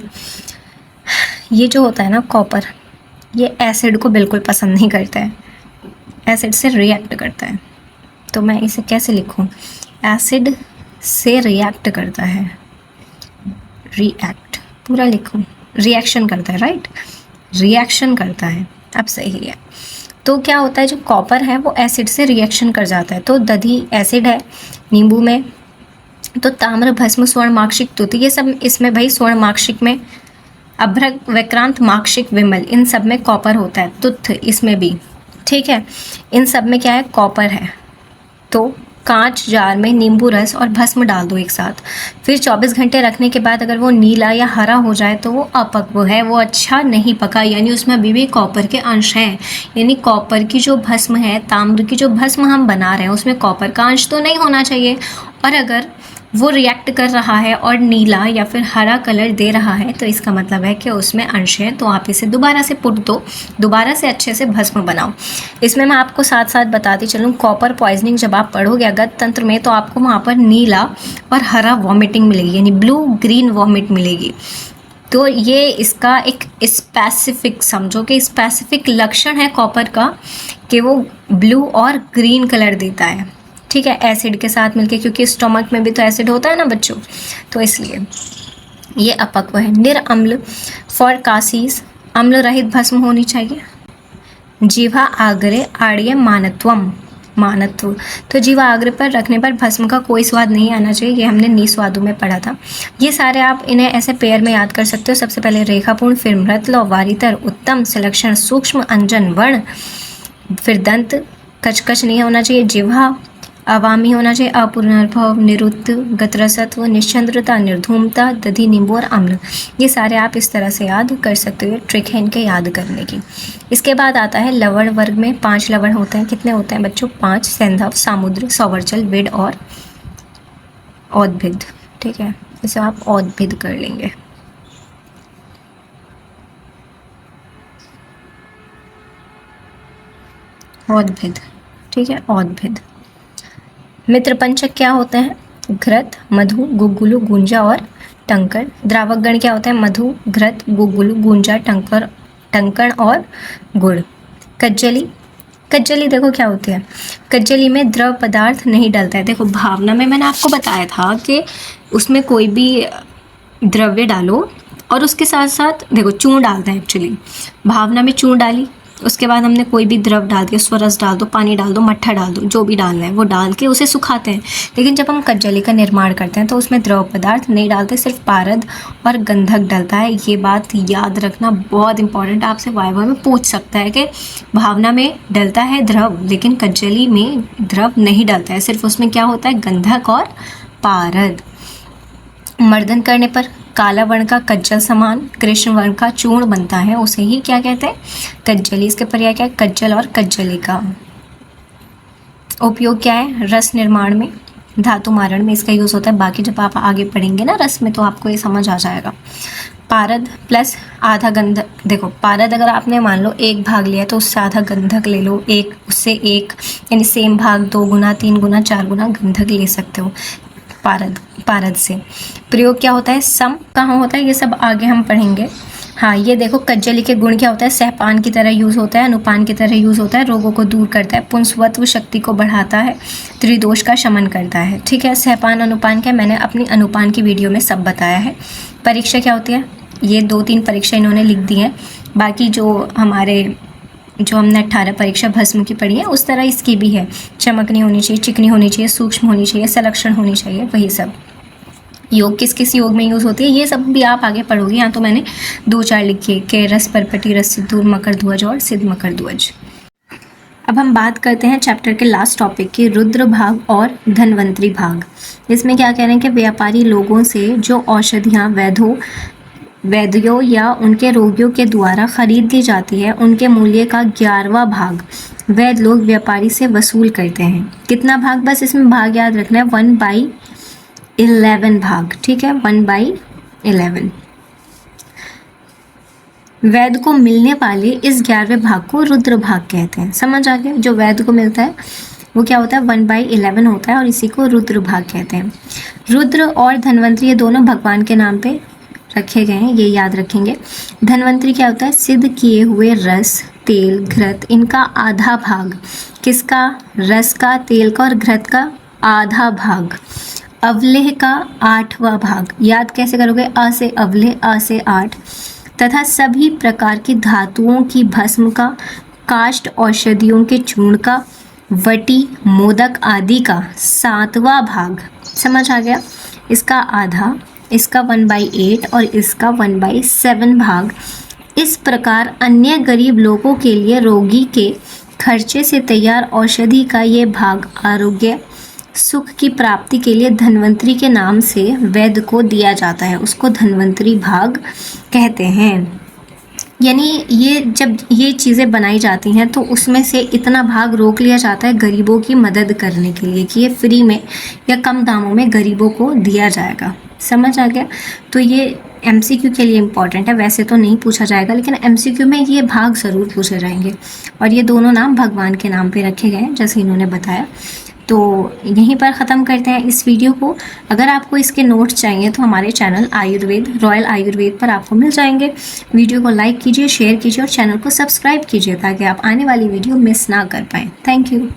S1: ये जो होता है ना कॉपर, ये एसिड को बिल्कुल पसंद नहीं करता है, एसिड से रिएक्ट करता है। तो मैं इसे कैसे लिखूं? एसिड से रिएक्ट करता है, रिएक्ट पूरा लिखूं, रिएक्शन करता है, राइट, रिएक्शन करता है, अब सही है। तो क्या होता है, जो कॉपर है वो एसिड से रिएक्शन कर जाता है। तो दधी एसिड है नींबू में, तो ताम्र भस्म स्वर्ण माक्षिक तुति, ये सब इसमें भाई स्वर्ण माक्षिक में, अभ्रक विक्रांत माक्षिक विमल, इन सब में कॉपर होता है। तुथ इसमें भी, ठीक है, इन सब में क्या है, कॉपर है। तो कांच जार में नींबू रस और भस्म डाल दो एक साथ, फिर 24 घंटे रखने के बाद अगर वो नीला या हरा हो जाए तो वो अपक्व है, वो अच्छा नहीं पका, यानी उसमें अभी भी कॉपर के अंश हैं। यानी कॉपर की जो भस्म है, ताम्र की जो भस्म हम बना रहे हैं उसमें कॉपर का अंश तो नहीं होना चाहिए। और अगर वो रिएक्ट कर रहा है और नीला या फिर हरा कलर दे रहा है तो इसका मतलब है कि उसमें अंश है। तो आप इसे दोबारा से पुट दो, दोबारा से अच्छे से भस्म बनाओ। इसमें मैं आपको साथ साथ बताती चलूँ, कॉपर पॉइजनिंग जब आप पढ़ोगे अगत तंत्र में तो आपको वहाँ पर नीला और हरा वॉमिटिंग मिलेगी, यानी ब्लू ग्रीन वॉमिट मिलेगी। तो ये इसका एक स्पेसिफिक, समझो कि स्पेसिफिक लक्षण है कॉपर का कि वो ब्लू और ग्रीन कलर देता है, ठीक है, एसिड के साथ मिलके, क्योंकि स्टोमक में भी तो एसिड होता है ना बच्चों, तो इसलिए ये अपक्व है। निरअम्ल फॉर कासीस, अम्ल रहित भस्म होनी चाहिए। जीवा आग्रे आड़िय मानत्वम, मानत्व, तो जीवा आग्र पर रखने पर भस्म का कोई स्वाद नहीं आना चाहिए, ये हमने निस्वादु में पढ़ा था। ये सारे आप इन्हें ऐसे पेयर में याद कर सकते हो। सबसे पहले रेखापूर्ण, फिर मृतल, वारितर, उत्तम, सलक्षण, सूक्ष्म, अंजन, वर्ण, फिर दंत, कचकच नहीं होना चाहिए, जिह्वा अवामी होना चाहिए, अपूर्णानुभव, निरुद्ध, गतरसत्व, निश्चंद्रता, निर्धूमता, दधी, नींबू और अम्ल। ये सारे आप इस तरह से याद कर सकते हो, ट्रिक है इनके याद करने की। इसके बाद आता है लवण वर्ग में 5 लवण होते हैं। कितने होते हैं बच्चों? 5, सैंधव, सामुद्र, सौवर्चल, विड और औद्भिद, ठीक है, इसे आप औद्भिद कर लेंगे। औद्भिद, ठीक है, औद्भिद। मित्रपंचक क्या होते हैं? घृत, मधु, गुग्गुलु, गुंजा और टंकण। द्रावक गण क्या होते हैं? मधु, घृत, गुग्गुलु, गुंजा, टंकण और गुड़। कज्जली, कज्जली देखो क्या होती है, कज्जली में द्रव पदार्थ नहीं डलता है। देखो भावना में मैंने आपको बताया था कि उसमें कोई भी द्रव्य डालो और उसके साथ साथ देखो चूर्ण डालते हैं। एक्चुअली भावना में चूर्ण डाली उसके बाद हमने कोई भी द्रव डाल दिया, स्वरस डाल दो, पानी डाल दो, मट्ठा डाल दो, जो भी डालना है वो डाल के उसे सुखाते हैं। लेकिन जब हम कज्जली का निर्माण करते हैं तो उसमें द्रव पदार्थ नहीं डालते, सिर्फ पारद और गंधक डलता है। ये बात याद रखना बहुत इंपॉर्टेंट, आपसे वाइवा में पूछ सकता है कि भावना में डलता है द्रव लेकिन कज्जली में द्रव नहीं डलता है, सिर्फ उसमें क्या होता है, गंधक और पारद। मर्दन करने पर काला वर्ण का कज्जल समान कृष्ण वर्ण का चूर्ण बनता है, उसे ही क्या कहते हैं, कज्जली। इसके पर्याय क्या है, कज्जल और कज्जली का उपयोग क्या है, रस निर्माण में, धातु मारण में इसका यूज़ होता है। बाकी जब आप आगे पढ़ेंगे ना रस में तो आपको ये समझ आ जाएगा। पारद प्लस आधा गंधक, देखो पारद अगर आपने मान लो 1 भाग लिया तो उससे आधा गंधक ले लो, एक उससे 1 यानी सेम भाग 2 गुना 3 गुना 4 गुना गंधक ले सकते हो पारद से। प्रयोग क्या होता है, सम कहाँ होता है, ये सब आगे हम पढ़ेंगे। हाँ ये देखो कज्जली के गुण क्या होता है, सहपान की तरह यूज़ होता है, अनुपान की तरह यूज़ होता है, रोगों को दूर करता है, पुंसवत्व शक्ति को बढ़ाता है, त्रिदोष का शमन करता है। ठीक है, सहपान अनुपान क्या, मैंने अपनी अनुपान की वीडियो में सब बताया है। परीक्षा क्या होती है, ये 2-3 परीक्षा इन्होंने लिख दी हैं, बाकी जो हमने 18 परीक्षा भस्म की पढ़ी है उस तरह इसकी भी है। चमकनी होनी चाहिए, चिकनी होनी चाहिए, सूक्ष्म होनी चाहिए, संलक्षण होनी चाहिए, वही सब। योग किस किस योग में यूज़ होती है ये सब भी आप आगे पढ़ोगे। यहाँ तो मैंने 2-4 लिखे के रस परपटी, रस सिद्धूर, मकर ध्वज और सिद्ध मकर ध्वज। अब हम बात करते हैं चैप्टर के लास्ट टॉपिक की, रुद्र भाग और धन्वंतरी भाग। इसमें क्या कह रहे हैं कि व्यापारी लोगों से जो औषधियाँ वैद्यों या उनके रोगियों के द्वारा खरीद ली जाती है उनके मूल्य का 11वां भाग वैद्य लोग व्यापारी से वसूल करते हैं। कितना भाग, बस इसमें भाग याद रखना है, 1/11 भाग। ठीक है, 1/11 वैद्य को मिलने वाले इस 11वें भाग को रुद्र भाग कहते हैं। समझ आ गया, जो वैद्य को मिलता है वो क्या होता है, 1/11 होता है और इसी को रुद्र भाग कहते हैं। रुद्र और धन्वंतरी ये दोनों भगवान के नाम पे रखे गए हैं, ये याद रखेंगे। धन्वंतरी क्या होता है, सिद्ध किए हुए रस, तेल, घृत, इनका आधा भाग। किसका, रस का, तेल का और घृत का आधा भाग। अवलेह का 8वां भाग, याद कैसे करोगे, अ से अवलेह, अ से 8। तथा सभी प्रकार की धातुओं की भस्म का, काष्ठ औषधियों के चूर्ण का, वटी, मोदक आदि का 7वां भाग। समझ आ गया, इसका आधा, इसका 1/8 और इसका 1/7 भाग। इस प्रकार अन्य गरीब लोगों के लिए रोगी के खर्चे से तैयार औषधि का ये भाग आरोग्य सुख की प्राप्ति के लिए धन्वंतरी के नाम से वैद्य को दिया जाता है, उसको धन्वंतरी भाग कहते हैं। यानी ये जब ये चीज़ें बनाई जाती हैं तो उसमें से इतना भाग रोक लिया जाता है गरीबों की मदद करने के लिए कि ये फ्री में या कम दामों में गरीबों को दिया जाएगा। समझ आ गया, तो ये MCQ के लिए इम्पॉर्टेंट है, वैसे तो नहीं पूछा जाएगा लेकिन MCQ में ये भाग ज़रूर पूछे जाएंगे। और ये दोनों नाम भगवान के नाम पे रखे गए हैं जैसे इन्होंने बताया। तो यहीं पर ख़त्म करते हैं इस वीडियो को। अगर आपको इसके नोट्स चाहिए तो हमारे चैनल आयुर्वेद, रॉयल आयुर्वेद पर आपको मिल जाएंगे। वीडियो को लाइक कीजिए, शेयर कीजिए और चैनल को सब्सक्राइब कीजिए ताकि आप आने वाली वीडियो मिस ना कर पाएँ। Thank you.